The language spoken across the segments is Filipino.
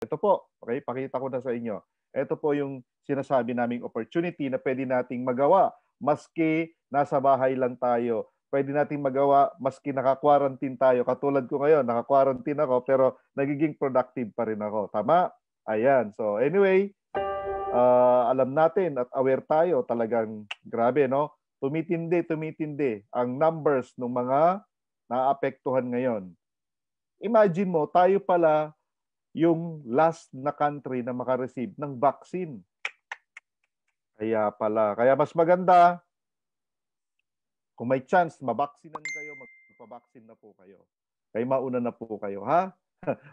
Ito po, okay, pakita ko na sa inyo. Ito po yung sinasabi naming opportunity na pwede nating magawa maski nasa bahay lang tayo. Pwede nating magawa maski naka-quarantine tayo. Katulad ko ngayon, naka-quarantine ako pero nagiging productive pa rin ako. Tama? Ayan. So anyway, alam natin at aware tayo talagang grabe, no? Tumitindi ang numbers ng mga naapektuhan ngayon. Imagine mo, tayo pala yung last na country na makareceive ng vaccine. Kaya pala, kaya mas maganda, kung may chance, mabaksinan kayo, magpabaksin na po kayo. Kaya mauna na po kayo, ha?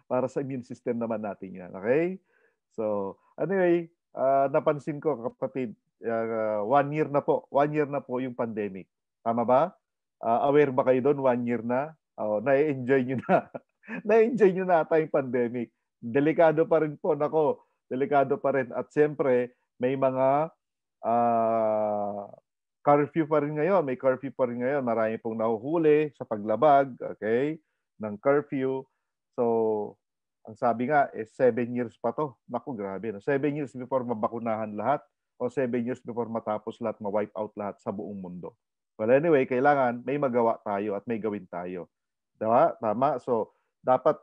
Para sa immune system naman natin yan, okay? So, anyway, napansin ko, kapatid, 1 year na po. 1 year na po yung pandemic. Tama ba? Aware ba kayo doon? 1 year na? Na-enjoy nyo na. Na-enjoy nyo na ata yung pandemic. Delikado pa rin po. Nako, delikado pa rin. At siyempre, may mga curfew pa rin ngayon. May curfew pa rin ngayon. Marami pong nahuhuli sa paglabag, okay, ng curfew. So, ang sabi nga, 7 years pa to. Naku, grabe. 7 years before mabakunahan lahat o 7 years before matapos lahat, ma-wipe out lahat sa buong mundo. Well, anyway, kailangan may magawa tayo at may gawin tayo. Diba? Tama? So, dapat,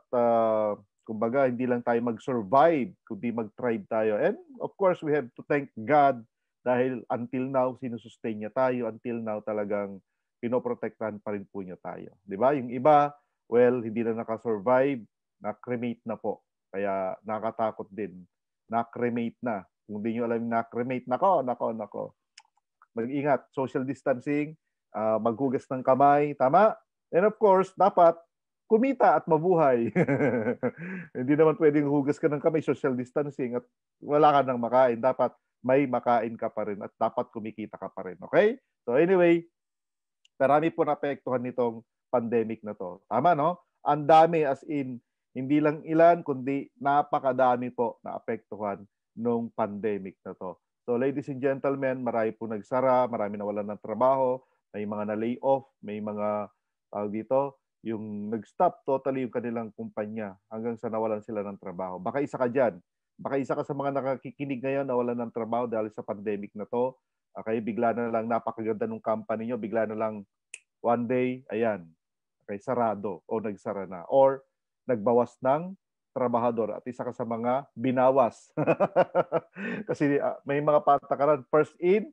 kumbaga, hindi lang tayo mag-survive, kundi mag-thrive tayo. And, of course, we have to thank God dahil until now, sinusustain niya tayo. Until now, talagang pinoprotektahan pa rin po niya tayo. Diba? Yung iba, well, hindi na nakasurvive, na-cremate na po. Kaya nakakatakot din. Na-cremate na. Kung hindi nyo alam yung na-cremate, nako. Mag-ingat. Social distancing, maghugas ng kamay, tama? And of course, dapat kumita at mabuhay. Hindi naman pwedeng hugas ka ng kamay, social distancing, at wala ka nang makain. Dapat may makain ka pa rin at dapat kumikita ka pa rin. Okay? So anyway, marami po naapektuhan nitong pandemic na to. Tama, no? Ang dami, as in, hindi lang ilan, kundi napakadami po naapektuhan nung pandemic na to. So ladies and gentlemen, marami po nagsara, marami nawalan ng trabaho, may mga na-lay off, may mga dito, yung nag-stop totally yung kanilang kumpanya hanggang sa nawalan sila ng trabaho. Baka isa ka dyan. Baka isa ka sa mga nakakikinig ngayon na nawalan ng trabaho dahil sa pandemic na to. Okay, bigla na lang napakaganda ng company nyo, bigla na lang one day, ayan, okay, sarado o nagsara na. Or nagbawas ng trabahador at isa ka sa mga binawas. Kasi may mga patakaran, first in,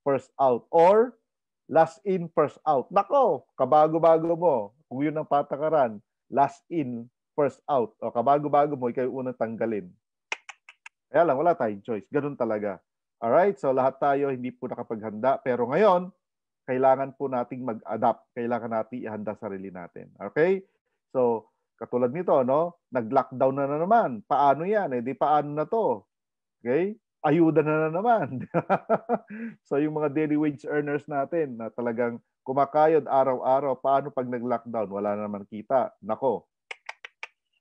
first out. Or last in, first out. Nako, kabago-bago mo. Kung yun ang patakaran, last in, first out. O kabago-bago mo, ikaw yung unang tanggalin. Kaya lang, wala tayong choice. Ganun talaga. Alright, so lahat tayo hindi po nakapaghanda. Pero ngayon, kailangan po nating mag-adapt. Kailangan natin ihanda sarili natin. Okay? So, katulad nito, no? Nag-lockdown na naman. Paano yan? Eh, di paano na to? Okay? Ayuda na naman. So, yung mga daily wage earners natin na talagang kumakayod araw-araw, paano pag nag-lockdown? Wala na naman kita. Nako.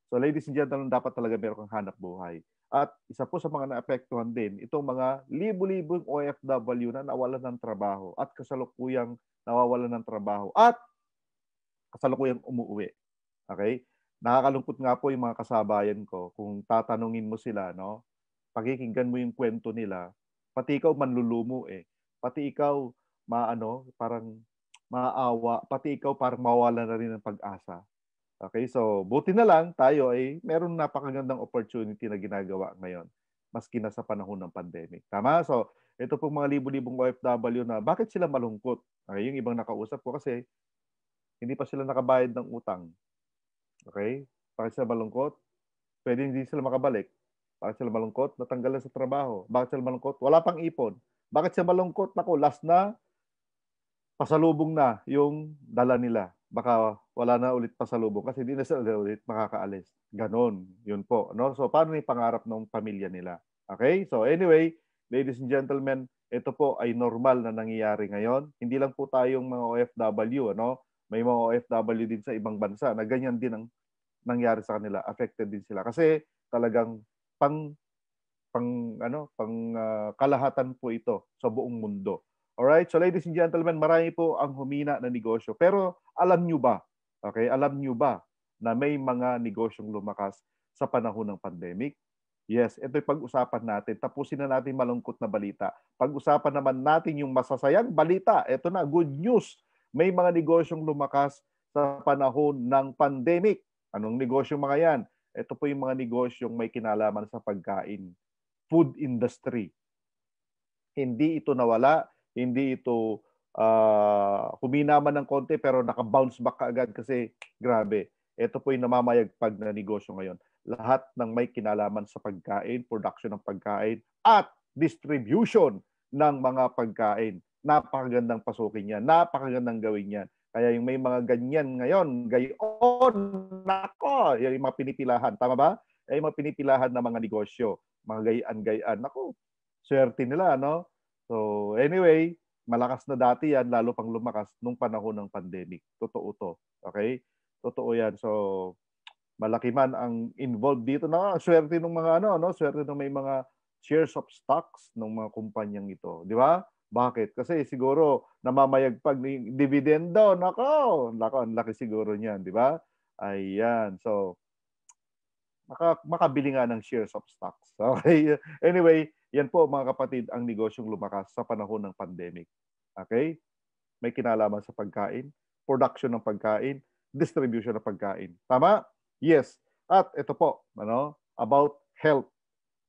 So, ladies and gentlemen, dapat talaga meron kang hanap buhay. At isa po sa mga naapektuhan din, itong mga libu-libong OFW na nawalan ng trabaho at kasalukuyang nawawalan ng trabaho at kasalukuyang umuwi. Okay? Nakakalungkot nga po yung mga kasabayan ko. Kung tatanungin mo sila, no? Pakikinggan mo yung kwento nila, pati ikaw manlulumo eh. Pati ikaw parang maawa, pati ikaw parang mawawala na rin ng pag-asa. Okay, so buti na lang tayo ay meron napakagandang opportunity na ginagawa ngayon maski na sa panahon ng pandemic. Tama? So, ito pong mga libu-libong OFW na bakit sila malungkot? Okay, yung ibang nakausap ko kasi hindi pa sila nakabayad ng utang. Okay? Bakit sila malungkot? Pwede hindi sila makabalik. Bakit sila malungkot? Natanggalan sa trabaho. Bakit sila malungkot? Wala pang ipon. Bakit sila malungkot? Naku, last na, pasalubong na yung dala nila. Baka wala na ulit pasalubong kasi hindi na sila ulit makakaalis. Ganon. Yun po. No? So, paano yung pangarap ng pamilya nila? Okay? So, anyway, ladies and gentlemen, ito po ay normal na nangyayari ngayon. Hindi lang po tayong mga OFW, ano? May mga OFW din sa ibang bansa na ganyan din ang nangyari sa kanila. Affected din sila. Kasi talagang kalahatan po ito sa buong mundo. Alright? So ladies and gentlemen, marami po ang humina na negosyo. Pero alam nyo ba, okay, alam nyo ba na may mga negosyong lumakas sa panahon ng pandemic? Yes, ito yung pag-usapan natin. Tapusin na natin malungkot na balita. Pag-usapan naman natin yung masasayang balita. Ito na, good news. May mga negosyong lumakas sa panahon ng pandemic. Anong negosyo mga yan? Ito po yung mga negosyong may kinalaman sa pagkain. Food industry. Hindi ito nawala, hindi ito humina man ng konti pero naka-bounce back kaagad kasi grabe. Ito po yung namamayagpag na negosyo ngayon. Lahat ng may kinalaman sa pagkain, production ng pagkain, at distribution ng mga pagkain. Napakagandang pasukin yan. Napakagandang gawin yan. Kaya yung may mga ganyan ngayon, gayon, nako, yung mga pinipilahan. Tama ba? Yung mga pinipilahan na mga negosyo, mga gayaan-gayaan. Nako, swerte nila, no? So, anyway, malakas na dati yan, lalo pang lumakas nung panahon ng pandemic. Totoo to. Okay? Totoo yan. So, malaki man ang involved dito na swerte ng mga ano, no? Swerte ng may mga shares of stocks ng mga kumpanyang ito. Di ba? Bakit? Kasi siguro namamayagpag ng dividendo. Nako, ang laki siguro niyan, di ba? Ayan. So, makabili nga ng shares of stocks. Okay? Anyway, yan po mga kapatid ang negosyong lumakas sa panahon ng pandemic. Okay? May kinalaman sa pagkain, production ng pagkain, distribution ng pagkain. Tama? Yes. At ito po, about health.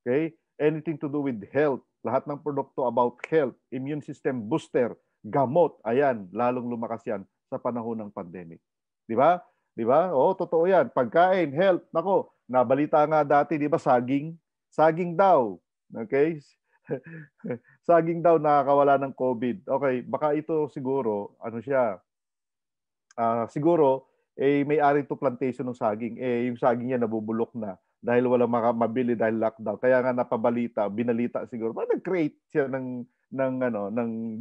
Okay? Anything to do with health. Lahat ng produkto about health, immune system booster, gamot, ayan, lalong lumakas yan sa panahon ng pandemic. Di ba? Di ba? Oo, totoo yan. Pagkain, health, nako, nabalita nga dati, di ba, saging? Saging daw. Okay? Saging daw nakakawala ng COVID. Okay, baka ito siguro, siguro, may-ari to plantation ng saging. Yung saging niya nabubulok na dahil walang mabili dahil lockdown. Kaya nga binalita siguro. Nag-create siya ng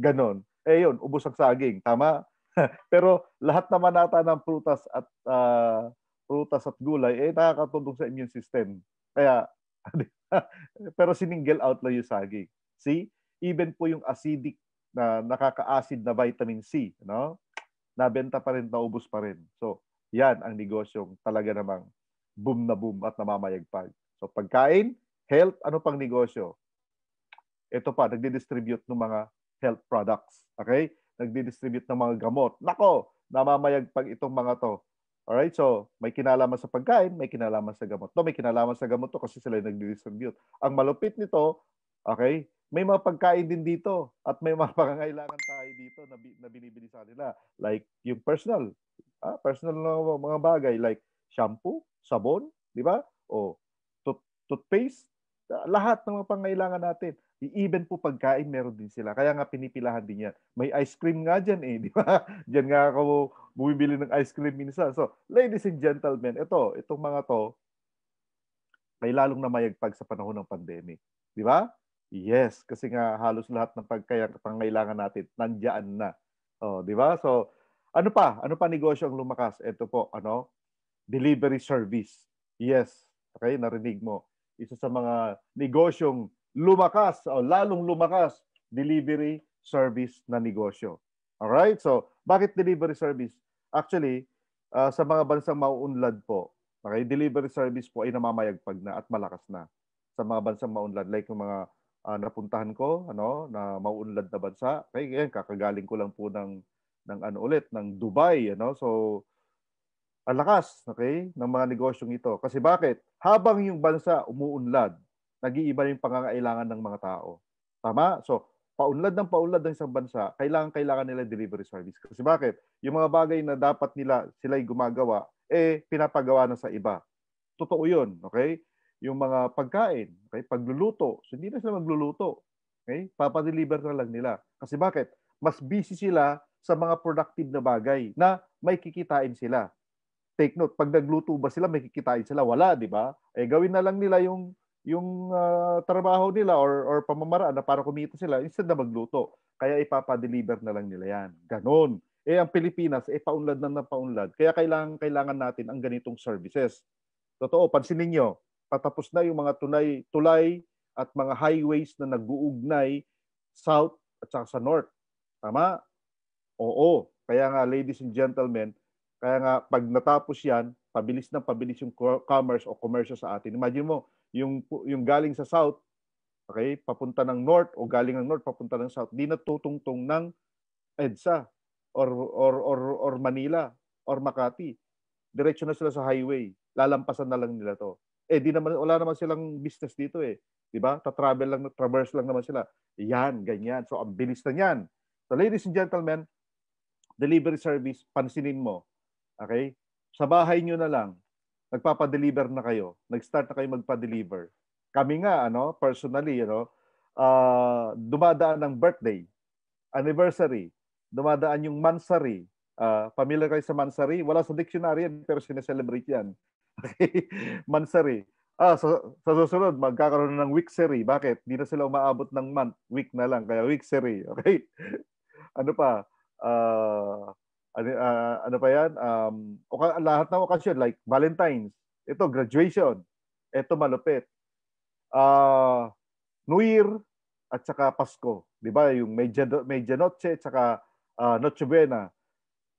ganon. Yun, ubos ang saging. Tama? Pero lahat naman nata ng prutas at gulay, nakakatulong sa immune system. Kaya, pero sininggle out lang yung saging. See? Even po yung acidic na nakaka-acid na vitamin C, no? Nabenta pa rin, naubos pa rin. So, yan ang negosyong talaga namang boom na boom at namamayagpag. So, pagkain, health, ano pang negosyo? Ito pa, nagdi-distribute ng mga health products. Okay? Nagdi-distribute ng mga gamot. Nako, namamayagpag itong mga to. Alright? So, may kinalaman sa pagkain, may kinalaman sa gamot. May kinalaman sa gamot to kasi sila yung nagdi-distribute. Ang malupit nito, okay, may mga pagkain din dito at may mga pangangailangan tayo dito na binibili sa nila. Like yung personal na mga bagay like shampoo, sabon, di ba? O toothpaste, lahat ng mga pangangailangan natin. Even po pagkain, meron din sila. Kaya nga pinipilahan din yan. May ice cream nga dyan di ba? Diyan nga ako bumibili ng ice cream minsan. So, ladies and gentlemen, itong mga to, may lalong namayagpag sa panahon ng pandemic. Di ba? Yes, kasi nga halos lahat ng pangangailangan natin nandiyan na. Di ba? So, ano pa? Ano pa negosyo ang lumakas? Ito po, delivery service. Yes. Okay, narinig mo. Isa sa mga negosyong lumakas o lalong lumakas, delivery service na negosyo. Alright? So, bakit delivery service? Actually, sa mga bansang mauunlad po, okay, delivery service po ay namamayagpag na at malakas na sa mga bansang mauunlad. Like yung mga napuntahan ko, na mauunlad na bansa. Okay, ngayon, kakagaling ko lang po ng Dubai, So, ang lakas, okay, ng mga negosyong ito. Kasi bakit? Habang yung bansa umuunlad, nag-iiba yung pangangailangan ng mga tao. Tama? So, paunlad ng isang bansa, kailangan nila delivery service. Kasi bakit? Yung mga bagay na dapat sila'y gumagawa, pinapagawa na sa iba. Totoo yun, okay? Yung mga pagkain, okay? Pagluluto, so hindi na sila magluluto. Okay? Papadeliver na lang nila. Kasi bakit? Mas busy sila sa mga productive na bagay na may kikitain sila. Take note, pag nagluto ba sila, may kikitain sila? Wala, di ba? Gawin na lang nila yung trabaho nila or pamamaraan na para kumita sila instead na magluto. Kaya ipapadeliver na lang nila yan. Ganon. Ang Pilipinas, paunlad na ng paunlad. Kaya kailangan natin ang ganitong services. Totoo, pansinin nyo, patapos na yung mga tulay at mga highways na nag-uugnay south at saka sa north. Tama? Oo. Kaya nga, ladies and gentlemen, kaya nga, pag natapos yan, pabilis yung commerce o komersyo sa atin. Imagine mo, yung galing sa south, okay, papunta ng north o galing ng north papunta ng south, di natutungtong ng EDSA or Manila or Makati. Diretso na sila sa highway. Lalampasan na lang nila to. Di naman, wala naman silang business dito eh. Di ba? Ta-travel lang, traverse lang naman sila. Yan, ganyan. So, ang bilis na yan. So, ladies and gentlemen, delivery service, pansinin mo. Okay? Sa bahay nyo na lang, nagpapa-deliver na kayo. Nag-start na kayo magpa-deliver. Kami nga, personally, dumadaan ng birthday, anniversary, dumadaan yung mansary. Familiar kayo sa mansary? Wala sa dictionary yan, pero sineselebrate yan. Okay? Mansary. Sa susunod, magkakaroon ng weeksery. Bakit? Di na sila umaabot ng month. Week na lang. Kaya weeksery. Okay? Ano pa? Ano pa yan? Lahat ng okasyon, like Valentine's. Ito, graduation. Ito, malupit. New Year at saka Pasko. Di ba? Yung Medianoche at saka Noche Buena.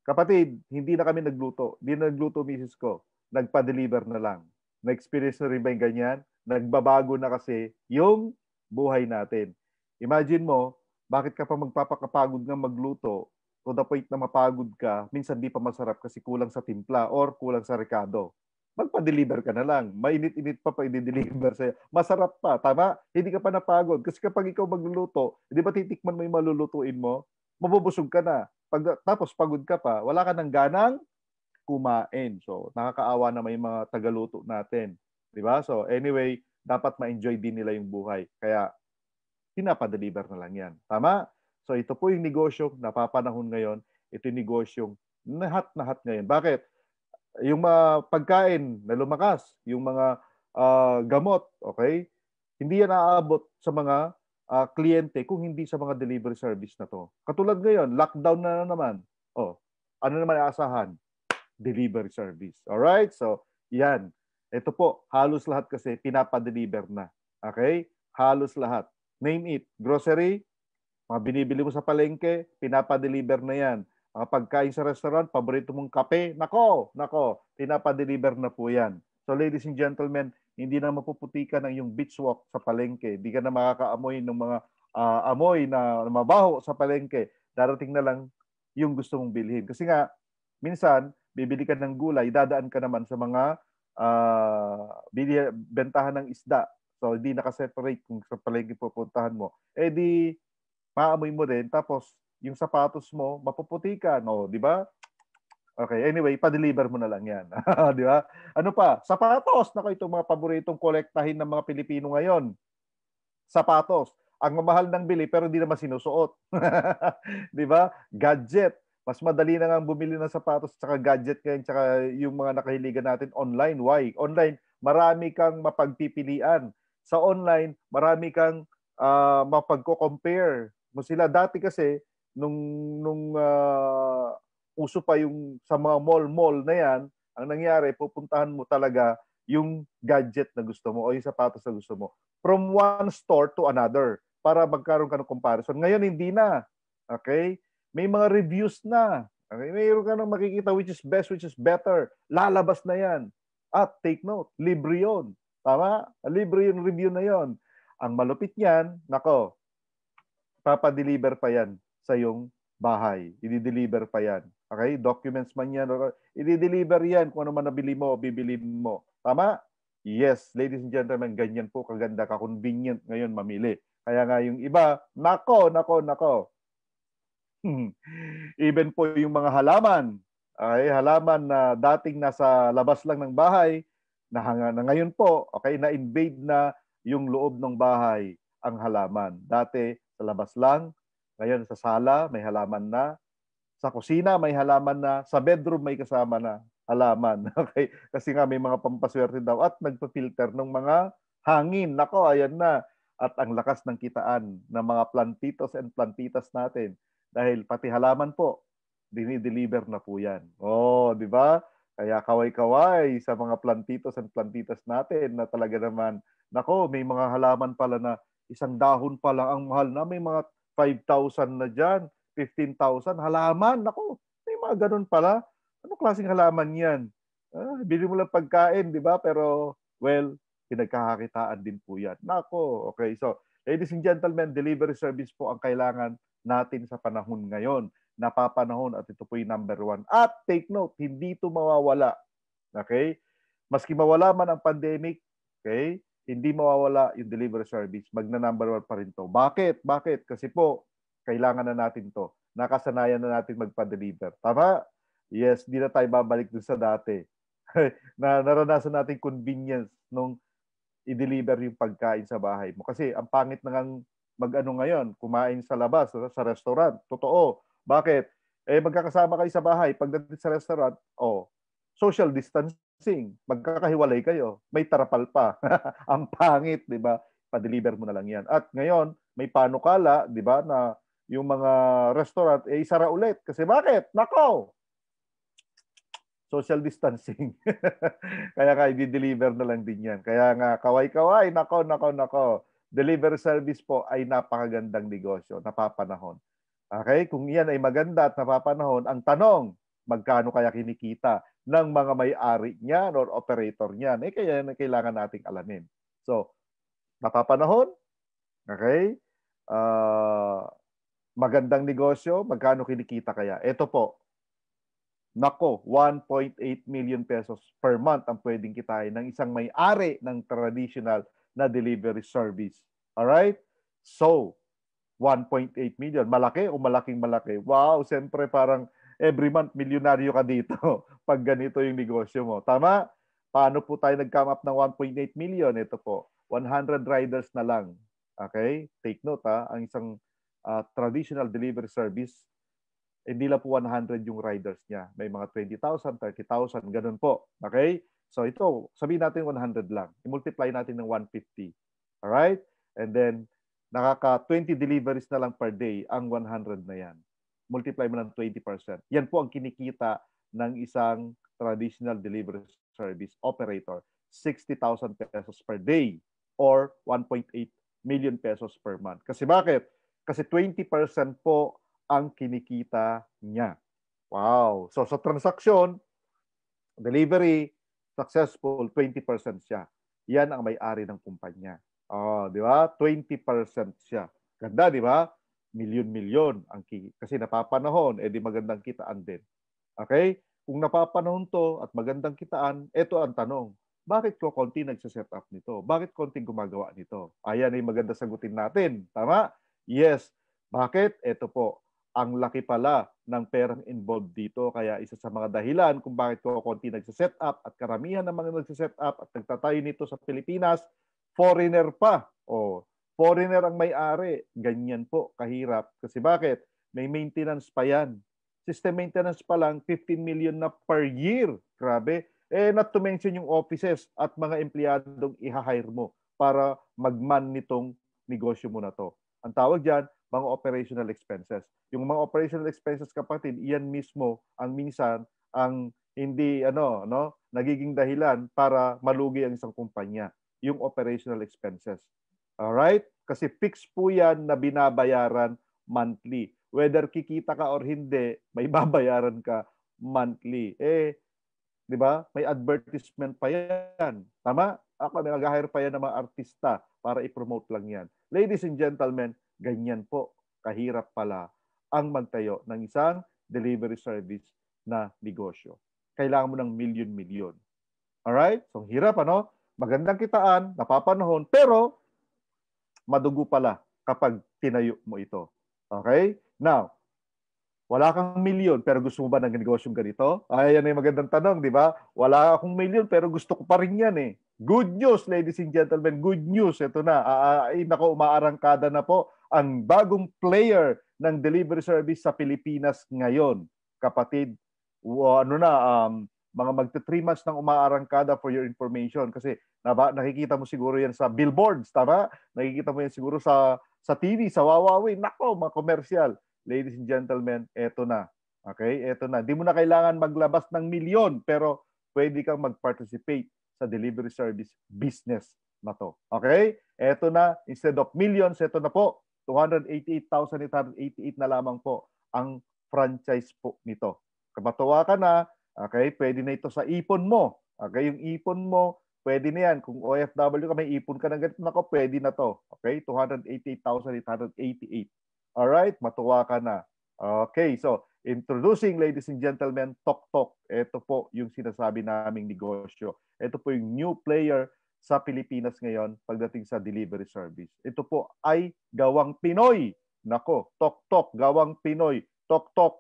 Kapatid, hindi na kami nagluto. Hindi na nagluto, misis ko. Nagpa-deliver na lang. Na-experience na rin ba yung ganyan? Nagbabago na kasi yung buhay natin. Imagine mo, bakit ka pa magpapakapagod nga magluto to the point na mapagod ka, minsan di pa masarap kasi kulang sa timpla or kulang sa rekado. Magpa-deliver ka na lang. Mainit-init pa i-deliver sa'yo. Masarap pa, tama? Hindi ka pa napagod. Kasi kapag ikaw magluluto, hindi ba titikman mo yung malulutuin mo? Mabubusog ka na. Tapos pagod ka pa, wala ka ng ganang kumain. So, nakakaawa na may mga tagaluto natin. Di ba? So, anyway, dapat ma-enjoy din nila yung buhay. Kaya, pinapa-deliver na lang yan. Tama? So, ito po yung negosyo napapanahon ngayon. Ito yung negosyong nahat ngayon. Bakit? Yung mga pagkain na lumakas, yung mga gamot, okay? Hindi yan aabot sa mga kliyente kung hindi sa mga delivery service na to. Katulad ngayon, lockdown na naman. Ano naman aasahan? Delivery service. Alright? So, yan. Ito po, halos lahat kasi pinapa-deliver na. Okay? Halos lahat. Name it. Grocery, mga binibili mo sa palengke, pinapa-deliver na yan. Mga pagkain sa restaurant, paborito mong kape, nako, pinapa-deliver na po yan. So ladies and gentlemen, hindi na mapuputikan ang yung beach walk sa palengke. Hindi ka na makakaamoy ng mga amoy na mabaho sa palengke. Darating na lang yung gusto mong bilhin. Kasi nga, minsan, bibili ka ng gulay, dadaan ka naman sa mga bentahan ng isda. So, hindi nakaseparate kung sa palengke pupuntahan mo. Di, maamoy mo din. Tapos, yung sapatos mo, mapuputikan. Di ba? Okay, anyway, pa-deliver mo na lang yan. Di ba? Ano pa? Sapatos. Nako, itong mga paboritong kolektahin ng mga Pilipino ngayon. Sapatos. Ang mamahal ng bili, pero hindi naman sinusuot. Di ba? Gadget. Mas madali na nga bumili ng sapatos tsaka gadget ngayon tsaka yung mga nakahiligan natin online. Why? Online, marami kang mapagpipilian. Sa online, marami kang mapagko-compare mo sila. Dati kasi, nung uso pa yung sa mga mall na yan, ang nangyari, pupuntahan mo talaga yung gadget na gusto mo o yung sapatos na gusto mo. From one store to another para magkaroon ka ng comparison. Ngayon, hindi na. Okay? May mga reviews na. Okay? Mayroon ka nang makikita which is best, which is better. Lalabas na yan. At take note, libre yun. Tama? Libre yung review na yon. Ang malupit niyan, nako, papadeliver pa yan sa iyong bahay. I-deliver pa yan. Okay? Documents man yan. I-deliver yan kung ano man nabili mo, bibilin mo. Tama? Yes, ladies and gentlemen, ganyan po kaganda, ka-convenient ngayon mamili. Kaya nga yung iba, nako. Even po yung mga halaman, okay, halaman na dating nasa labas lang ng bahay, na ngayon po, okay, na-invade na yung loob ng bahay ang halaman. Dati sa labas lang, ngayon sa sala may halaman na, sa kusina may halaman na, sa bedroom may kasama na halaman. Okay? Kasi nga may mga pampaswerte daw at nagpa-filter ng mga hangin. Nako, ayan na. At ang lakas ng kitaan ng mga plantitos and plantitas natin. Dahil pati halaman po, dinideliver na po yan. Di ba? Kaya kaway-kaway sa mga plantitos and plantitas natin na talaga naman, nako, may mga halaman pala na isang dahon pa lang ang mahal na, may mga 5,000 na dyan, 15,000, halaman, nako, may mga ganun pala. Ano klaseng halaman yan? Bili mo lang pagkain, di ba? Pero, well, pinagkakakitaan din po yan. Nako, okay. So, ladies and gentlemen, delivery service po ang kailangan natin sa panahon ngayon. Napapanahon at ito po yung number 1. At take note, hindi ito mawawala. Okay? Maski mawala man ang pandemic, okay? Hindi mawawala yung delivery service. Magna-number 1 pa rin to. Bakit? Bakit? Kasi po, kailangan na natin to. Nakasanayan na natin magpa-deliver. Tama? Yes, di na tayo babalik dun sa dati. Na naranasan natin convenience nung i-deliver yung pagkain sa bahay mo. Kasi ang pangit na ngang mag-ano ngayon, kumain sa labas, sa restaurant. Totoo. Bakit? Magkakasama kayo sa bahay. Pagdating sa restaurant, social distancing. Magkakahiwalay kayo. May tarapal pa. Ang pangit, di ba? Pa-deliver mo na lang yan. At ngayon, may panukala, di ba, na yung mga restaurant, isara ulit. Kasi bakit? Nako! Social distancing. Kaya nga, i-deliver na lang din yan. Kaya nga, kaway-kaway, nako. Delivery service po ay napakagandang negosyo, napapanahon. Okay? Kung yan ay maganda at napapanahon, ang tanong, magkano kaya kinikita ng mga may-ari niyan or operator niyan? Kaya kailangan nating alamin. So, napapanahon, okay? Magandang negosyo, magkano kinikita kaya? Ito po, nako, 1.8 million pesos per month ang pwedeng kitain ng isang may-ari ng traditional na delivery service. Alright? So, 1.8 million. Malaki o malaking malaki? Wow, siyempre parang every month milyonaryo ka dito pag ganito yung negosyo mo. Tama? Paano po tayo nag-come up ng 1.8 million? Ito po, 100 riders na lang. Okay? Take note ha, ang isang traditional delivery service, hindi lang po 100 yung riders niya. May mga 20,000, 30,000, ganun po. Okay? So ito, sabihin natin 100 lang. I-multiply natin ng 150. Alright? And then, nakaka-20 deliveries na lang per day ang 100 na yan. Multiply mo ng 20%. Yan po ang kinikita ng isang traditional delivery service operator. 60,000 pesos per day or 1.8 million pesos per month. Kasi bakit? Kasi 20% po ang kinikita niya. Wow. So sa transaksyon, delivery, successful, 20% siya. Yan ang may-ari ng kumpanya. Di ba? 20% siya. Ganda, di ba? Milyon-milyon ang kasi napapanahon, di magandang kitaan din. Okay? Kung napapanahon to at magandang kitaan, ito ang tanong. Bakit ko konti nagsa-set up nito? Bakit konting gumagawa nito? Ayan ay maganda sagutin natin. Tama? Yes. Bakit? Ito po. Ang laki pala ng perang involved dito. Kaya isa sa mga dahilan kung bakit ko konti nagsa-set up at karamihan ng mga nagsa-set up at nagtatayo nito sa Pilipinas, foreigner pa. Foreigner ang may-ari. Ganyan po, kahirap. Kasi bakit? May maintenance pa yan. System maintenance pa lang, 15 million na per year. Grabe. Not to mention yung offices at mga empleyadong i-hire mo para mag-man nitong negosyo mo na to. Ang tawag dyan, mga operational expenses. Yung mga operational expenses, kapatid, iyan mismo ang minsan ang hindi nagiging dahilan para malugi ang isang kumpanya, yung operational expenses. Alright? Kasi fixed po yan na binabayaran monthly. Whether kikita ka or hindi, may babayaran ka monthly. Di ba? May advertisement pa yan. Tama? Ako, may mag-hire pa yan ng mga artista para i-promote lang yan. Ladies and gentlemen, ganyan po kahirap pala ang magtayo ng isang delivery service na negosyo. Kailangan mo ng milyon-milyon. Alright? So, hirap, ano? Magandang kitaan, napapanahon, pero madugo pala kapag tinayo mo ito. Okay? Now, wala kang milyon pero gusto mo ba ng negosyong ganito? Yan ay magandang tanong, di ba? Wala akong milyon pero gusto ko pa rin yan eh. Good news, ladies and gentlemen. Good news. Ito na. Nako, umaarangkada na po ang bagong player ng delivery service sa Pilipinas ngayon. Kapatid, mga magte-3 months nang umaarangkada for your information. Kasi nakikita mo siguro yan sa billboards, tama? Nakikita mo yan siguro sa TV, sa Huawei. Nako, mga commercial. Ladies and gentlemen, eto na. Okay? Eto na. Di mo na kailangan maglabas ng milyon, pero pwede kang mag-participate sa delivery service business na to. Okay? Eto na. Instead of millions, eto na po. 288,888 na lamang po ang franchise po nito. Kapatuwa ka na, okay? Pwede na ito sa ipon mo. Okay? Yung ipon mo, pwede na yan. Kung OFW ka, may ipon ka ng ganito, nako, pwede na to. Okay? 288,888. Alright? Matuwa ka na. Okay, so introducing, ladies and gentlemen, TokTok. Ito po yung sinasabi naming negosyo. Ito po yung new player sa Pilipinas ngayon pagdating sa delivery service. Ito po ay gawang Pinoy. Nako, TokTok, gawang Pinoy. TokTok,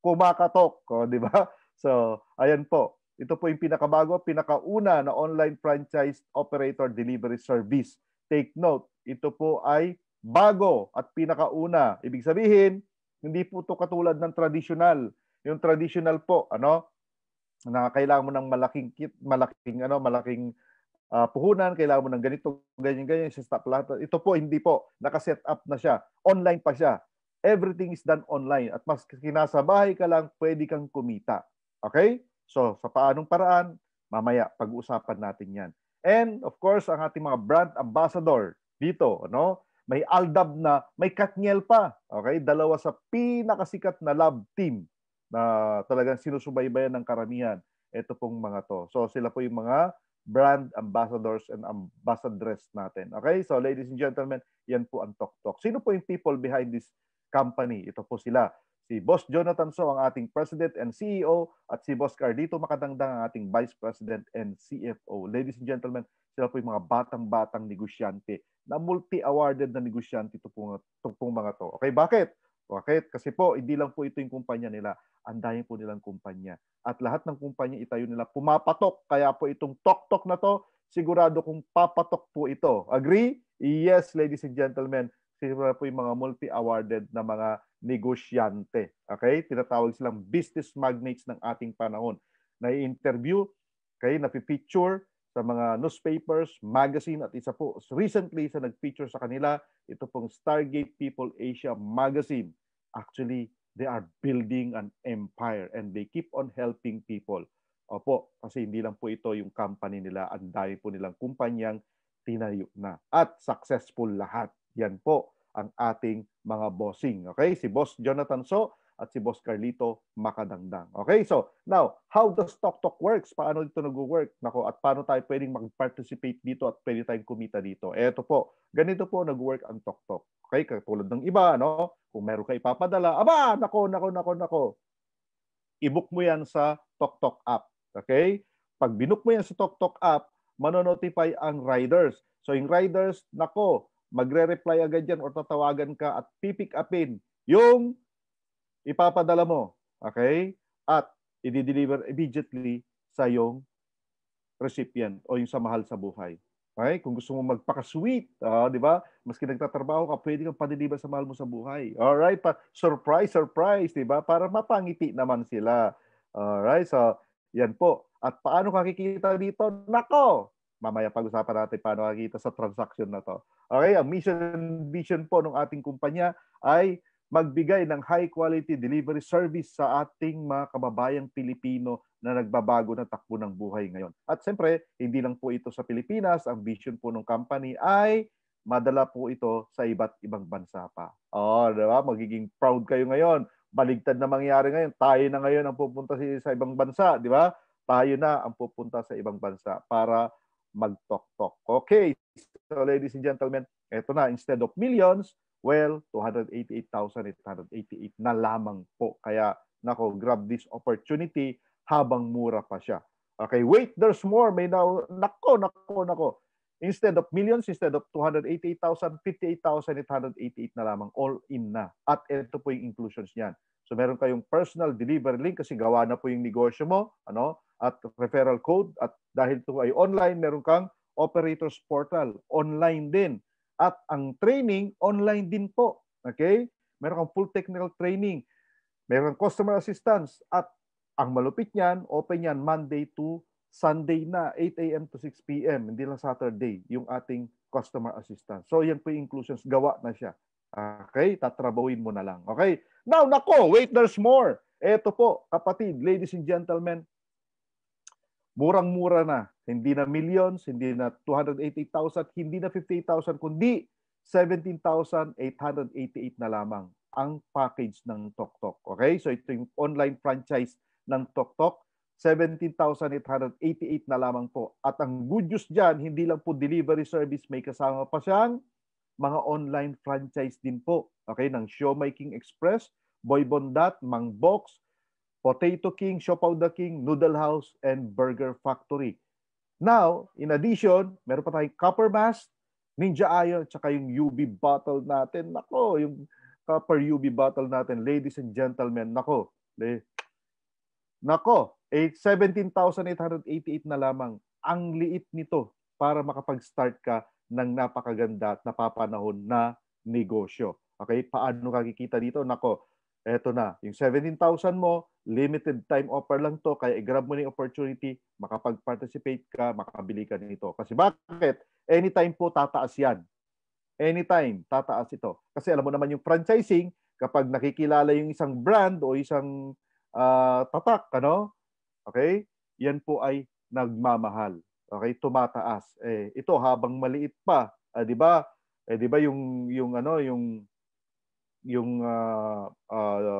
kumakatok. O, di ba? So, ayan po. Ito po yung pinakabago, pinakauna na online franchise operator delivery service. Take note, ito po ay bago at pinakauna. Ibig sabihin, hindi po ito katulad ng traditional. Yung traditional po, na kailangan mo ng malaking puhunan, kailangan mo ng ganito, ganyan, stop lahat. Ito po, hindi po. Nakaset up na siya. Online pa siya. Everything is done online. At mas kinasa bahay ka lang, pwede kang kumita. Okay? So, sa paanong paraan, mamaya, pag-uusapan natin yan. And, of course, ang ating mga brand ambassador dito, may Aldab na, may Katniel pa. Okay? Dalawa sa pinakasikat na lab team na talagang sinusubaybayan ng karamihan. Ito pong mga to. So, sila po yung mga brand ambassadors and ambassadress natin. Okay? So, ladies and gentlemen, yan po ang TokTok. Sino po yung people behind this company? Ito po sila. Si Boss Jonathan So, ang ating President and CEO, at si Boss Carlito Makadangdang, ang ating Vice President and CFO. Ladies and gentlemen, sila po yung mga batang-batang negosyante na multi-awarded na negosyante ito pong mga to. Okay, bakit? Bakit? Kasi po, hindi lang po ito yung kumpanya nila. Ang dami po nilang kumpanya. At lahat ng kumpanya itayo nila pumapatok. Kaya po itong TokTok na to, sigurado kung papatok po ito. Agree? Yes, ladies and gentlemen. Sila po yung mga multi-awarded na mga negosyante. Okay? Tinatawag silang business magnates ng ating panahon. Na-interview, na-feature sa mga newspapers, magazine, at isa po recently sa nag-feature sa kanila, ito pong Stargate People Asia magazine. Actually, they are building an empire and they keep on helping people. Opo, kasi hindi lang po ito yung company nila, ang dami po nilang kumpanyang tinayo na. At successful lahat. Yan po ang ating mga bossing. Okay? Si Boss Jonathan So at si Boss Carlito Makadangdang. Okay? So, now, how does TokTok works? Paano dito nag-work? Nako, at paano tayo pwedeng mag-participate dito at pwede tayong kumita dito? Eto po, ganito po nag-work ang TokTok. Okay? Katulad ng iba, kung meron ka ipapadala, aba, nako. I-book mo yan sa TokTok app. Okay? Pag binook mo yan sa TokTok app, manonotify ang riders. So, yung riders, nako, magre-reply agad yan or tatawagan ka at pipick upin yung ipapadala mo. Okay? At i-deliver immediately sa yung recipient o yung sa mahal sa buhay. Okay? Kung gusto mo magpaka-sweet, di ba? Maski nagtatrabaho ka, pwede kang pa-deliver sa mahal mo sa buhay. Alright? Surprise, di ba? Para mapangiti naman sila. Alright? So, yan po. At paano kakikita dito? Nako! Mamaya pag-usapan natin paano kakikita sa transaction na to. Okay? Ang mission and vision po ng ating kumpanya ay magbigay ng high-quality delivery service sa ating mga kababayang Pilipino na nagbabago na takbo ng buhay ngayon. At siyempre, hindi lang po ito sa Pilipinas. Ang vision po ng company ay madala po ito sa iba't ibang bansa pa. Diba? Magiging proud kayo ngayon. Baligtad na mangyari ngayon. Tayo na ngayon ang pupunta sa ibang bansa. Di ba? Tayo na ang pupunta sa ibang bansa para mag-TokTok. Okay. So, ladies and gentlemen, eto na. Instead of millions, well, 288,888 na lamang po. Kaya, grab this opportunity habang mura pa siya. Okay, wait, there's more. May nako. Instead of millions, instead of 288,000, 58,888 na lamang. All in na. At ito po yung inclusions niyan. So, meron kayong personal delivery link kasi gawa na po yung negosyo mo. At referral code. At dahil ito ay online, meron kang operators portal. Online din. At ang training, online din po. Okay? Meron kang full technical training. Meron kang customer assistance. At ang malupit niyan, open yan Monday to Sunday na, 8 a.m. to 6 p.m. Hindi lang Saturday, yung ating customer assistance. So, yan po yung inclusions. Gawa na siya. Okay? Tatrabawin mo na lang. Okay? Now, wait, there's more. Eto po, kapatid, ladies and gentlemen, murang-mura na. Hindi na millions, hindi na 288,000, hindi na 58,000, kundi 17,888 na lamang ang package ng TokTok. Okay? So ito yung online franchise ng TokTok. 17,888 na lamang po. At ang good news dyan, hindi lang po delivery service, may kasama pa siyang mga online franchise din po. Okay, ng Showmaking Express, Boy Bondat, Mang Box, Potato King, Siopaw the King, Noodle House, and Burger Factory. Now, in addition, meron pa tayong Copper Mask, Ninja Iron, tsaka yung UV bottle natin. Nako, yung Copper UV bottle natin, ladies and gentlemen, nako, 17,888 na lamang. Ang liit nito para makapag-start ka ng napakaganda at napapanahon na negosyo. Okay? Paano kakikita dito? Nako, eto na. Yung 17,000 mo, limited time offer lang to. Kaya i-grab mo na yung opportunity, makapag-participate ka, makabili ka nito. Kasi bakit? Anytime po tataas yan. Anytime tataas ito. Kasi alam mo naman yung franchising, kapag nakikilala yung isang brand o isang tatak, ano? Okay? Yan po ay nagmamahal. Okay? Tumataas. Ito habang maliit pa, 'di ba? 'Di ba yung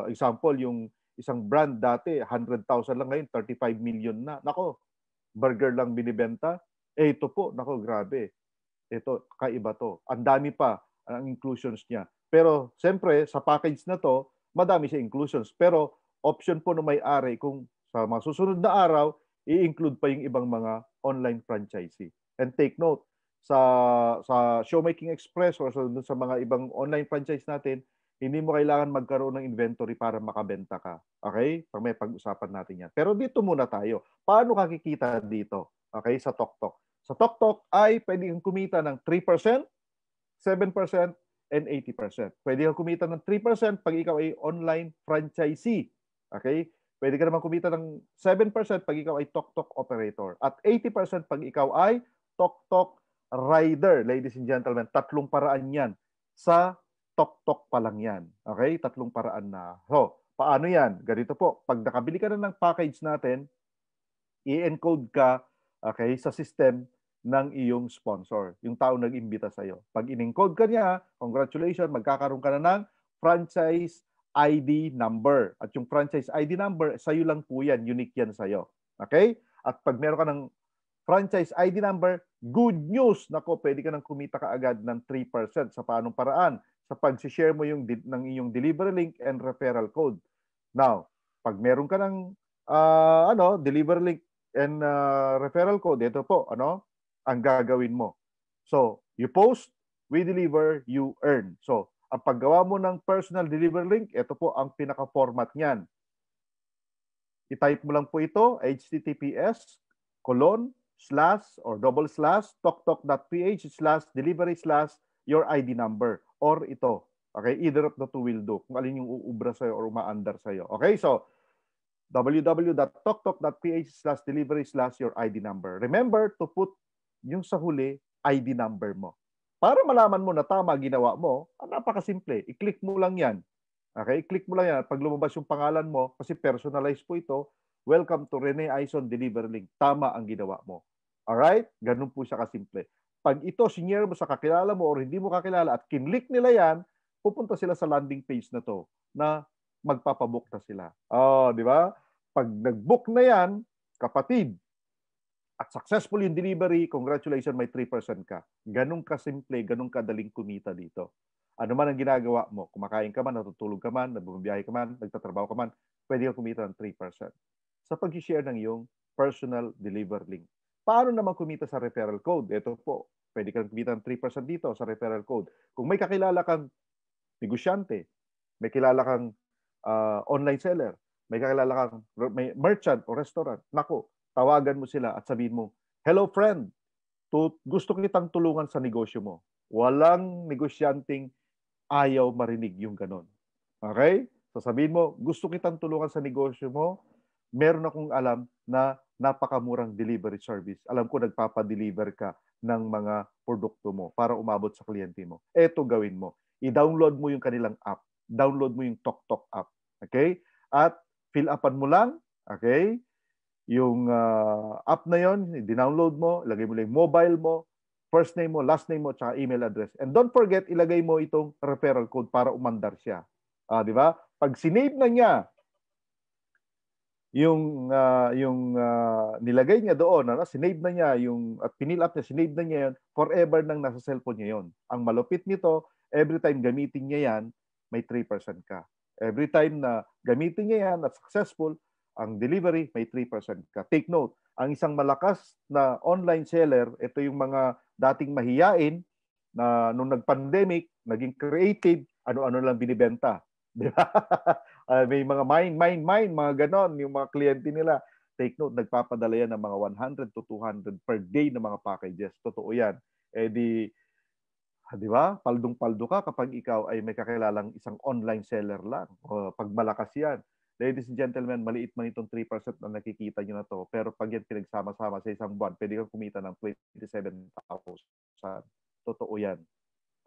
example, yung isang brand dati 100,000 lang, ngayon 35 million na. Nako, burger lang binibenta. Ito po, nako, grabe. Ito, kakaiba to. Ang dami pa ang inclusions niya. Pero siyempre, sa package na to, madami siya inclusions. Pero option po ng may-ari kung sa mga susunod na araw, i-include pa yung ibang mga online franchisee. And take note, sa Showmaking Express or sa mga ibang online franchise natin, hindi mo kailangan magkaroon ng inventory para makabenta ka. Okay? Pag may pag-usapan natin yan. Pero dito muna tayo. Paano kakikita dito? Okay? Sa TokTok. Sa TokTok ay pwede kang kumita ng 3%, 7%, and 80%. Pwede kang kumita ng 3% pag ikaw ay online franchisee. Okay? Pwede ka naman kumita ng 7% pag ikaw ay TokTok operator. At 80% pag ikaw ay TokTok rider. Ladies and gentlemen, tatlong paraan yan. Sa TokTok pa lang yan. Okay? Tatlong paraan na. So, paano yan? Ganito po. Pag nakabili ka na ng package natin, i-encode ka, okay, sa system ng iyong sponsor, yung tao nag-imbita sa'yo. Pag in-encode ka niya, congratulations, magkakaroon ka na ng franchise ID number. At yung franchise ID number, sa'yo lang po yan, unique yan sa'yo. Okay? At pag meron ka ng franchise ID number, good news, nako, pwede ka nang kumita ka agad ng 3%. Sa paanong paraan? Sa pag-share mo yung ng iyong delivery link and referral code. Now, pag meron ka ng delivery link and referral code, ito po, ang gagawin mo. So, you post, we deliver, you earn. So, ang paggawa mo ng personal delivery link, ito po ang pinaka-format niyan. I-type mo lang po ito, https://toktok.ph/delivery/your ID number. Or ito. Okay? Either of the two will do. Kung alin yung uubra sa'yo or umaandar sa'yo. Okay? So, www.toktok.ph/delivery/your ID number. Remember to put yung sa huli, ID number mo. Para malaman mo na tama ginawa mo, napakasimple. I-click mo lang yan. Okay? I-click mo lang yan. Pag lumabas yung pangalan mo, kasi personalized po ito, welcome to Rene Aison Delivery Link. Tama ang ginawa mo. Alright? Ganun po siya kasimple. Pag ito, sinyer mo sa kakilala mo or hindi mo kakilala at kinlik nila yan, pupunta sila sa landing page na to na magpapabook na sila. Di ba? Pag nag-book na yan, kapatid, at successful yung delivery, congratulations, may 3% ka. Ganun kasimple, ganun kadaling kumita dito. Ano man ang ginagawa mo, kumakain ka man, natutulog ka man, nagbubiyahe ka man, nagtatrabaho ka man, pwede ka kumita ng 3%. Sa pag-share ng iyong personal delivery link. Paano naman kumita sa referral code? Ito po, pwede kang kumita ng 3% dito sa referral code. Kung may kakilala kang negosyante, may kilala kang online seller, may kakilala kang may merchant o restaurant, nako, tawagan mo sila at sabihin mo, hello friend, gusto kitang tulungan sa negosyo mo. Walang negosyanteng ayaw marinig yung ganon. Okay? So sabihin mo, gusto kitang tulungan sa negosyo mo, meron akong alam na napakamurang delivery service. Alam ko nagpapadeliver ka ng mga produkto mo para umabot sa kliyente mo. Eto gawin mo. I-download mo yung kanilang app. Download mo yung TokTok app. Okay? At fill upan mo lang. Okay? Yung app na yon, i-download mo, ilagay mo lang yung mobile mo, first name mo, last name mo, tsaka email address. And don't forget, ilagay mo itong referral code para umandar siya. Di ba? Pag sinave na niya nilagay niya doon, ano, sinave na niya yung at pinill up niya, sinave na niya yun, forever nang nasa cellphone niya yun. Ang malupit nito, every time gamitin niya yan, may 3% ka. Every time na gamitin niya yan at successful, ang delivery, may 3% ka. Take note, ang isang malakas na online seller, ito yung mga dating mahiyain na nung nag-pandemic, naging creative, ano-ano lang binibenta. Di ba? May mga mine, mga ganon, yung mga kliyente nila. Take note, nagpapadala yan ng mga 100 to 200 per day na mga packages. Totoo yan. Eh di ba? Paldong-paldo ka kapag ikaw ay may kakilalang isang online seller lang. O, pag malakas yan. Ladies and gentlemen, maliit man itong 3% na nakikita nyo na to. Pero pag yan pinagsama-sama sa isang buwan, pwede kang kumita ng 27,000. Totoo yan.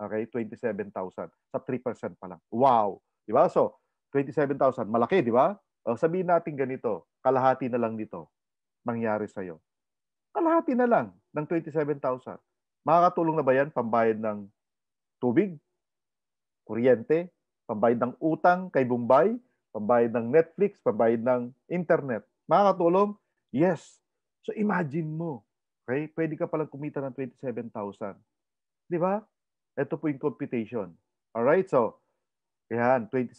Okay? 27,000 sa 3% pa lang. Wow! Di ba? So, 27,000, malaki, di ba? O, sabihin natin ganito, kalahati na lang dito mangyari sa'yo. Kalahati na lang ng 27,000. Makakatulong na ba yan pambayad ng tubig, kuryente, pambayad ng utang kay Bombay, pambayad ng Netflix, pambayad ng internet? Makakatulong? Yes. So imagine mo, okay? Pwede ka palang kumita ng 27,000. Di ba? Ito po yung computation. Alright? So, yan, 3%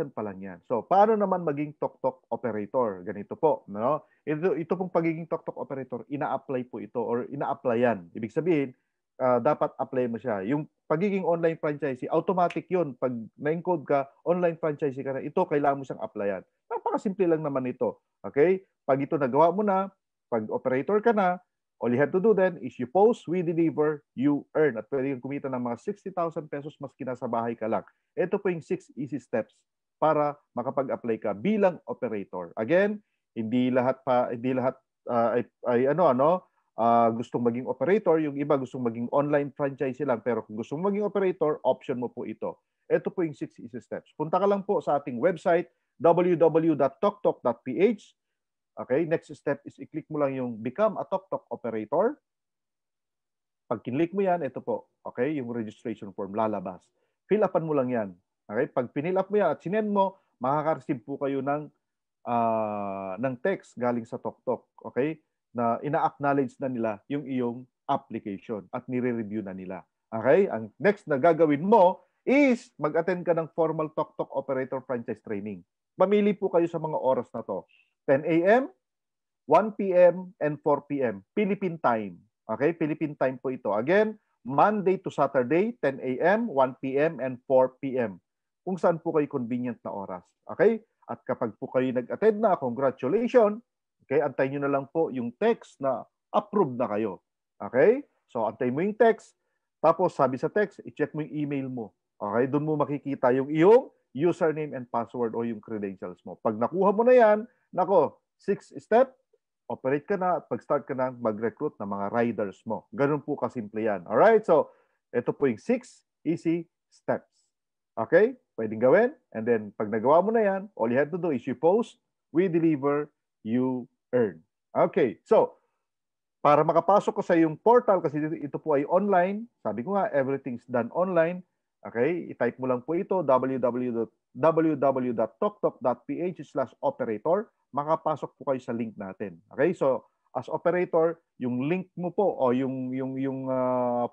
pa lang yan. So, paano naman maging tok-tok operator? Ganito po, no? Ito pong pagiging tok-tok operator, ina-apply po ito or ina-applyan. Ibig sabihin, dapat apply mo siya. Yung pagiging online franchisee, automatic yun. Pag na-encode ka, online franchisee ka na, ito kailangan mo siyang applyan. Napakasimple lang naman ito. Okay? Pag ito nagawa mo na, pag operator ka na, all you have to do then is you post, we deliver, you earn. At pwede kang kumita ng mga 60,000 pesos maski nasa bahay ka lang. Ito po yung 6 easy steps para makapag-apply ka bilang operator. Again, hindi lahat gustong maging operator, yung iba gustong maging online franchisee lang, pero kung gustong maging operator, option mo po ito. Ito po yung 6 easy steps. Punta ka lang po sa ating website www.toktok.ph. Okay, next step is i-click mo lang yung become a TokTok operator. Pag kinlik mo yan, ito po, okay, yung registration form lalabas. Fill upan mo lang yan. Okay, pag pinill up mo yan at sinend mo, makaka-receive po kayo ng text galing sa TokTok, okay, na ina-acknowledge na nila yung iyong application at nire-review na nila. Okay, ang next na gagawin mo is mag-attend ka ng formal TokTok operator franchise training. Mamili po kayo sa mga oras na to. 10 a.m., 1 p.m., and 4 p.m. Philippine time. Okay? Philippine time po ito. Again, Monday to Saturday, 10 a.m., 1 p.m., and 4 p.m. Kung saan po kayo convenient na oras. Okay? At kapag po kayo nag-attend na, congratulations. Okay? Antayin nyo na lang po yung text na approved na kayo. Okay? So, antayin mo yung text. Tapos, sabi sa text, i-check mo yung email mo. Okay? Doon mo makikita yung iyong username and password o yung credentials mo. Pag nakuha mo na yan, nako, 6 step, operate ka na at pag-start ka na mag-recruit ng mga riders mo. Ganun po kasimple yan. Alright? So, ito po yung 6 easy steps. Okay? Pwedeng gawin. And then, pag nagawa mo na yan, all you have to do is you post, we deliver, you earn. Okay. So, para makapasok ko sa yung portal, kasi ito po ay online, sabi ko nga, everything's done online. Okay? I-type mo lang po ito, www.toktok.ph/operator. Makapasok po kayo sa link natin. Okay? So, as operator, yung link mo po o yung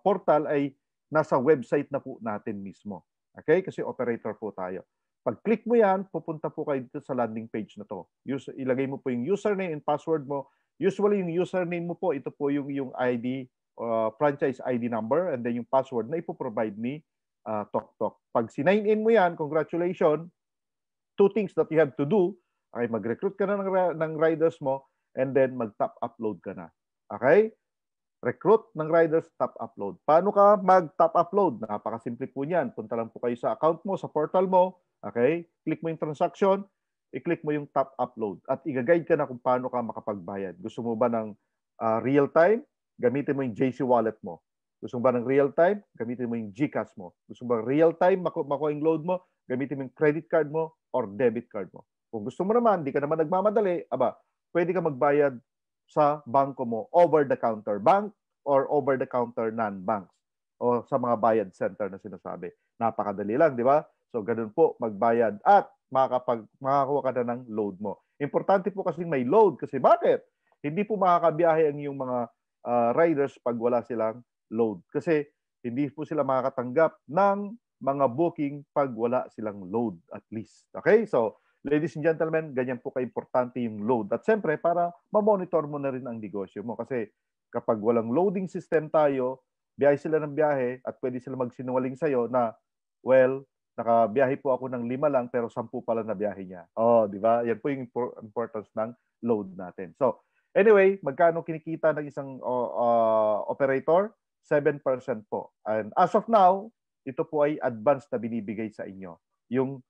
portal ay nasa website na po natin mismo. Okay? Kasi operator po tayo. Pag-click mo yan, pupunta po kayo dito sa landing page na to. Ilagay mo po yung username and password mo. Usually, yung username mo po, ito po yung ID, franchise ID number, and then yung password na ipoprovide ni TokTok. Pag sinign in mo yan, congratulations, 2 things that you have to do, okay, mag-recruit ka na ng riders mo, and then mag-top upload ka na. Okay? Recruit ng riders, top upload. Paano ka mag-top upload? Napakasimple po niyan. Punta lang po kayo sa account mo, sa portal mo, okay? Click mo yung transaction, i-click mo yung top upload at i-guide ka na kung paano ka makapagbayad. Gusto mo ba ng real time? Gamitin mo yung JC wallet mo. Gusto mo ba ng real time? Gamitin mo yung GCash mo. Gusto mo ba real time makuha yung load mo? Gamitin mo yung credit card mo or debit card mo. Kung gusto mo naman, di ka naman nagmamadali, pwede ka magbayad sa bangko mo, over-the-counter bank or over-the-counter non-banks o sa mga bayad center na sinasabi. Napakadali lang, di ba? So, ganun po, magbayad at makakakuha ka na ng load mo. Importante po kasi may load. Kasi bakit? Hindi po makakabiyahe ang iyong mga riders pag wala silang load. Kasi hindi po sila makakatanggap ng mga booking pag wala silang load at least. Okay? So, ladies and gentlemen, ganyan po ka-importante yung load. At siyempre, para ma-monitor mo na rin ang negosyo mo. Kasi kapag walang loading system tayo, biyahe sila ng biyahe at pwede sila magsinungaling sa'yo na, well, nakabiyahe po ako ng 5 lang pero 10 pala na biyahe niya. Oh, di ba? Yan po yung importance ng load natin. So, anyway, magkano kinikita ng isang operator? 7% po. And as of now, ito po ay advance na binibigay sa inyo. Yung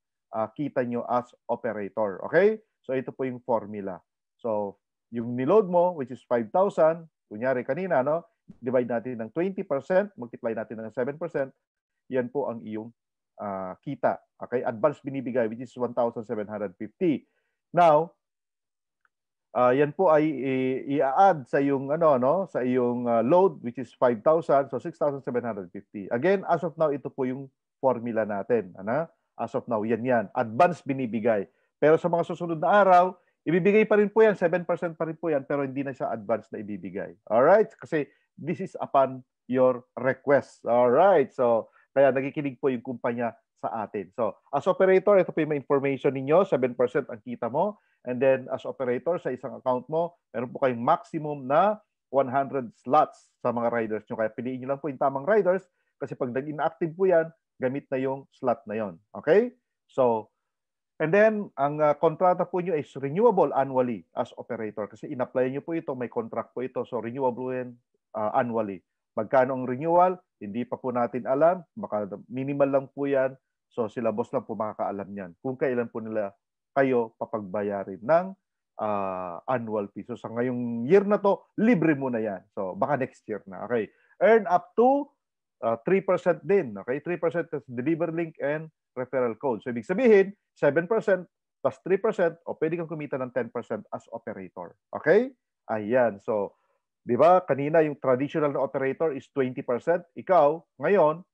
kita nyo as operator. Okay? So, ito po yung formula. So, yung niload mo, which is 5,000, kunyari kanina, no? Divide natin ng 20%, multiply natin ng 7%, yan po ang iyong kita. Okay? Advance binibigay, which is 1,750. Now, yan po ay i-add sa iyong sa iyong load, which is 5,000, so 6,750. Again, as of now, ito po yung formula natin. As of now, yan. Advance binibigay. Pero sa mga susunod na araw, ibibigay pa rin po yan, 7% pa rin po yan, pero hindi na siya advance na ibibigay. Alright? Kasi this is upon your request. Alright? So, kaya nakikinig po yung kumpanya sa atin. So, as operator, ito po yung information ninyo, 7% ang kita mo. And then, as operator, sa isang account mo, meron po kayong maximum na 100 slots sa mga riders nyo. Kaya piliin nyo lang po yung tamang riders kasi pag nag-inactive po yan, gamit na yung slot na yon. Okay? So, and then, ang kontrata po nyo is renewable annually as operator. Kasi in-apply nyo po ito, may contract po ito. So, renewable yan annually. Magkano ang renewal? Hindi pa po natin alam. Baka minimal lang po yan. So, sila boss lang po makakaalam yan. Kung kailan po nila kayo papagbayarin ng annual fee. So, sa ngayong year na to, libre mo na yan. So, baka next year na. Okay. Earn up to 3% din. Okay. 3% is delivery link and referral code. So, ibig sabihin, 7% plus 3% o pwede kang kumita ng 10% as operator. Okay? Ayan. So, di ba, kanina yung traditional na operator is 20%. Ikaw, ngayon,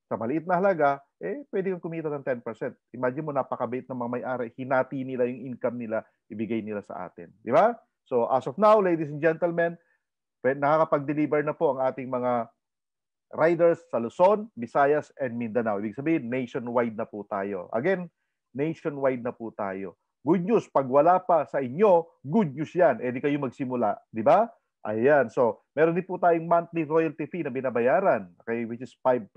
sa maliit na halaga, pwede kang kumita ng 10%. Imagine mo, napakabait ng mga may-ari. Hinati nila yung income nila, ibigay nila sa atin. Di ba? So, as of now, ladies and gentlemen, nakakapag-deliver na po ang ating mga riders sa Luzon, Visayas, and Mindanao. Ibig sabihin, nationwide na po tayo. Again, nationwide na po tayo. Good news, pag wala pa sa inyo, good news yan. Di kayo magsimula. Di ba? Ayan. So, meron din po tayong monthly royalty fee na binabayaran. Okay, which is 5%.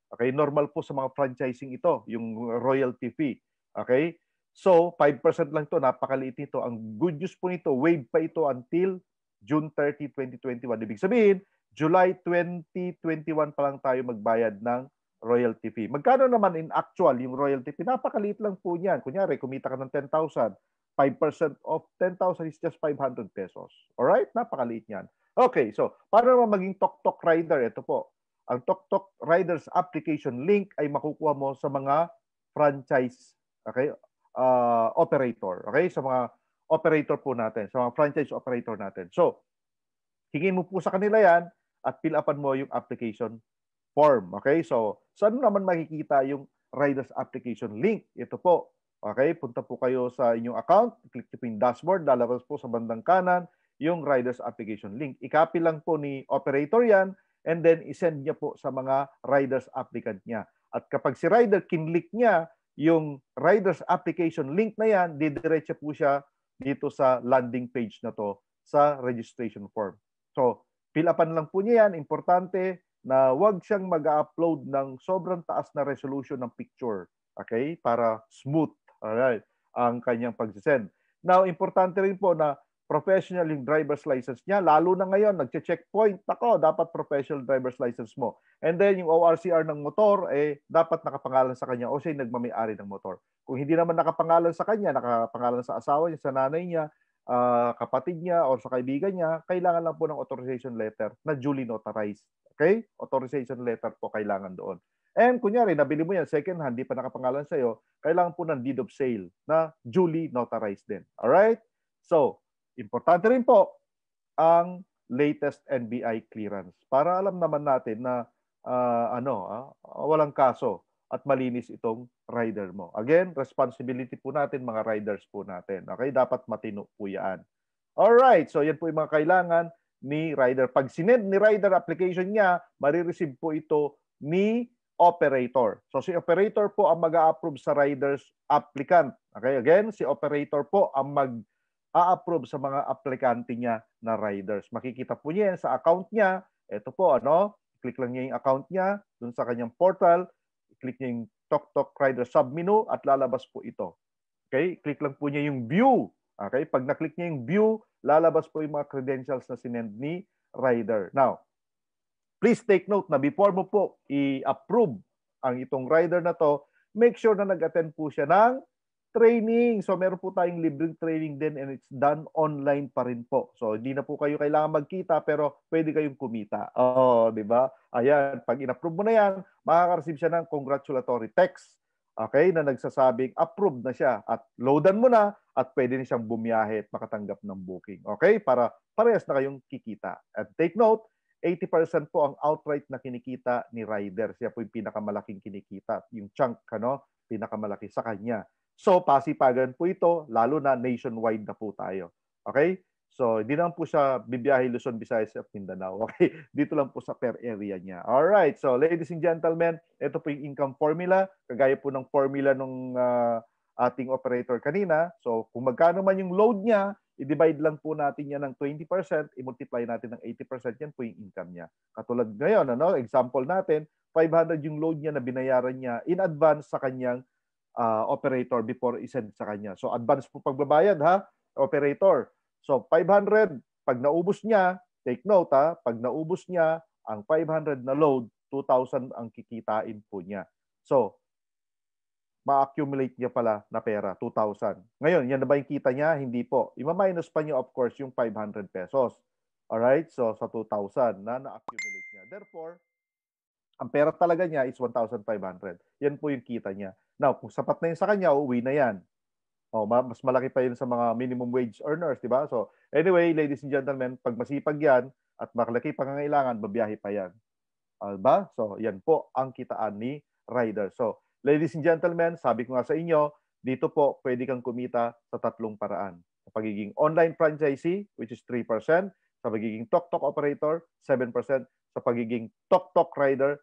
Okay, normal po sa mga franchising ito, yung royalty fee. Okay? So, 5% lang to, napakaliit nito. Ang good news po nito, waive pa ito until June 30, 2021. Ibig sabihin, July 2021 pa lang tayo magbayad ng royalty fee. Magkano naman in actual yung royalty fee? Napakaliit lang po niyan. Kunyari, kumita ka ng 10,000, 5% of 10,000 is just 500 pesos. Alright? Napakaliit niyan. Okay, so, paano naman maging Tok Rider? Ito po. Ang Tok Riders application link ay makukuha mo sa mga franchise, okay, operator. Okay? Sa mga operator po natin, sa mga franchise operator natin. So, hingin mo po sa kanila yan at fill upan mo yung application form. Okay? So, saan naman makikita yung Riders application link? Ito po. Okay? Punta po kayo sa inyong account, click po yung dashboard, lalabas po sa bandang kanan yung Riders application link. I-copy lang po ni operator yan and then isend niya po sa mga Riders applicant niya. At kapag si rider kinlik niya yung Riders application link na yan, didiretso po siya dito sa landing page na to sa registration form. So, fill upan lang po niya yan. Importante na wag siyang mag-upload ng sobrang taas na resolution ng picture. Okay? Para smooth. Alright. Ang kanyang pag-send. Now, importante rin po na professional yung driver's license niya. Lalo na ngayon, nagche-checkpoint. Ako, dapat professional driver's license mo. And then, yung ORCR ng motor, dapat nakapangalan sa kanya o siya nagmamay-ari ng motor. Kung hindi naman nakapangalan sa kanya, nakapangalan sa asawa niya, sa nanay niya, kapatid niya, o sa kaibigan niya, kailangan lang po ng authorization letter na duly notarized. Okay? Authorization letter po kailangan doon. And kunyari, nabili mo yan second hand, di pa nakapangalan sa'yo, kailangan po ng deed of sale na duly notarized din. Alright? So, importante rin po ang latest NBI clearance para alam naman natin na walang kaso at malinis itong rider mo. Again, responsibility po natin, mga riders po natin. Okay? Dapat matino po yan. Alright, so yan po yung mga kailangan ni rider. Pag sinend ni rider application niya, marireceive po ito ni operator. So si operator po ang mag-a-approve sa rider's applicant. Okay, again, si operator po ang mag-a-approve sa mga aplikante niya na riders. Makikita po niya yan sa account niya. Ito po, click lang niya yung account niya dun sa kanyang portal. Click niya yung TokTok Rider submenu at lalabas po ito. Okay, click lang po niya yung view. Okay, pag na-click niya yung view, lalabas po yung mga credentials na sinend ni rider. Now, please take note na before mo po i-approve ang itong rider na to, make sure na nag-attend po siya ng training. So meron po tayong libreng training din and it's done online pa rin po. So hindi na po kayo kailangan magkita pero pwede kayong kumita. Oh, di ba? Ayan, pag in-approve mo na yan, makaka-receive siya ng congratulatory text. Okay, na nagsasabing approved na siya at loadan mo na at pwede na siyang bumiyahe at makatanggap ng booking. Okay, para parehas na kayong kikita. At take note, 80% po ang outright na kinikita ni rider. Siya po yung pinakamalaking kinikita. Yung chunk, pinakamalaki sa kanya. So, pasipagan po ito, lalo na nationwide na po tayo. Okay? So, hindi lang po siya bibiyahe Luzon, Visayas at Mindanao. Okay? Dito lang po sa per area niya. Alright. So, ladies and gentlemen, ito po yung income formula. Kagaya po ng formula nung ating operator kanina. So, kung magkano man yung load niya, i-divide lang po natin yan ng 20%, i-multiply natin ng 80%, yan po yung income niya. Katulad ngayon, example natin, 500 yung load niya na binayaran niya in advance sa kanyang operator before isend sa kanya. So, advance po pagbabayad ha, operator. So, 500, pag naubos niya, take note ha, pag naubos niya, ang 500 na load, 2,000 ang kikitain po niya. So, ma-accumulate niya pala na pera, 2,000. Ngayon, yan na ba yung kita niya? Hindi po. Ima-minus pa niya, of course, yung 500 pesos. Alright? So, sa 2,000 na na-accumulate niya. Therefore, ang pera talaga niya is 1,500. Yan po yung kita niya. Now, kung sapat na yun sa kanya, uwi na yan. Mas malaki pa yun sa mga minimum wage earners, di ba? So, anyway, ladies and gentlemen, pag masipag yan at malaki pangangailangan, babiyahe pa yan. Diba? So, yan po ang kitaan ni rider. So, ladies and gentlemen, sabi ko nga sa inyo, dito po pwede kang kumita sa tatlong paraan. Sa pagiging online franchisee, which is 3%, sa pagiging TokTok operator, 7%, sa pagiging TokTok rider,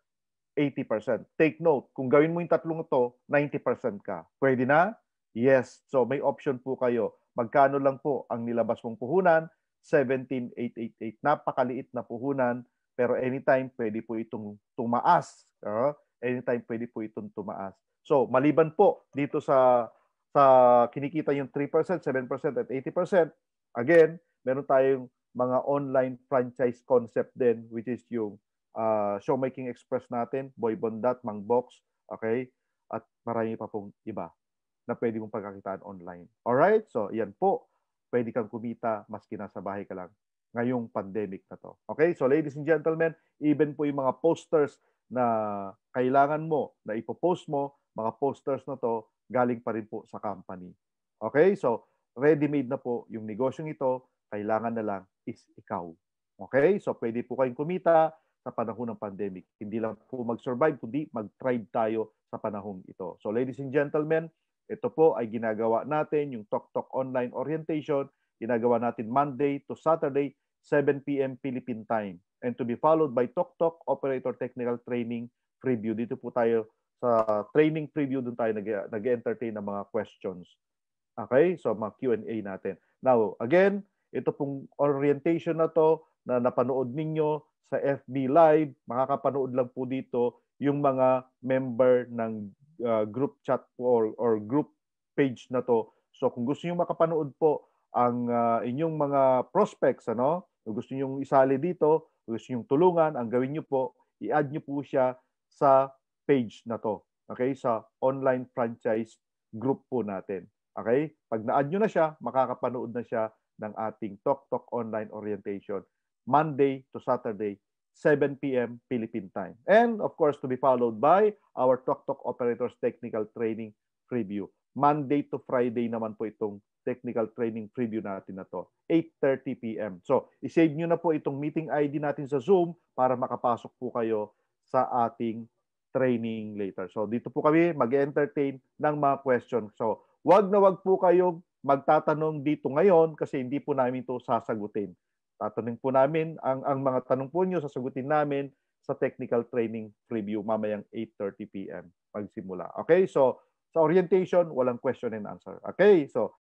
80%. Take note, kung gawin mo yung tatlong ito, 90% ka. Pwede na? Yes. So may option po kayo. Magkano lang po ang nilabas mong puhunan? 17,888. Napakaliit na puhunan, pero anytime pwede po itong tumaas. Anytime pwede po itong tumaas. So maliban po dito sa kinikita yung 3%, 7% at 80%, again, meron tayong mga online franchise concept din, which is yung Showmaking Express natin, Boy Bondat, Mangbox, okay? At marami pa pong iba na pwede mong pagkakitaan online. Alright? So, yan po. Pwede kang kumita maski nasa bahay ka lang ngayong pandemic na to. Okay? So, ladies and gentlemen, even po yung mga posters na kailangan mo, na ipopost mo, mga posters na to, galing pa rin po sa company. Okay? So, ready-made na po yung negosyong ito. Kailangan na lang is ikaw. Okay? So, pwede po kayong kumita sa panahon ng pandemic. Hindi lang po mag-survive, kundi mag-thrive tayo sa panahon ito. So, ladies and gentlemen, ito po ay ginagawa natin, yung TokTok Online Orientation, ginagawa natin Monday to Saturday, 7 p.m. Philippine Time. And to be followed by TokTok Operator Technical Training Preview. Dito po tayo sa training preview, doon tayo nag-entertain ng mga questions. Okay? So, mga Q&A natin. Now, again, ito pong orientation na to na napanood ninyo sa FB Live, makakapanood lang po dito yung mga member ng group chat po or group page na to. So kung gusto niyo makapanood po ang inyong mga prospects, kung gusto niyo isali dito, kung gusto niyo tulungan, ang gawin niyo po, i-add niyo po siya sa page na to. Okay? Sa online franchise group po natin. Okay? Pag na-add niyo na siya, makakapanood na siya ng ating TokTok Online Orientation Monday to Saturday, 7 p.m. Philippine Time. And of course, to be followed by our TokTok Operators Technical Training Preview. Monday to Friday naman po itong technical training preview natin na to. 8:30 p.m. So, isave nyo na po itong meeting ID natin sa Zoom para makapasok po kayo sa ating training later. So dito po kami mag-entertain ng mga question. So wag na wag po kayo magtatanong dito ngayon kasi hindi po namin ito sasagutin. Tatanungin po namin ang mga tanong po niyo, sasagutin namin sa technical training preview mamayang 8:30 p.m. magsimula. Okay? So sa orientation, walang question and answer. Okay? So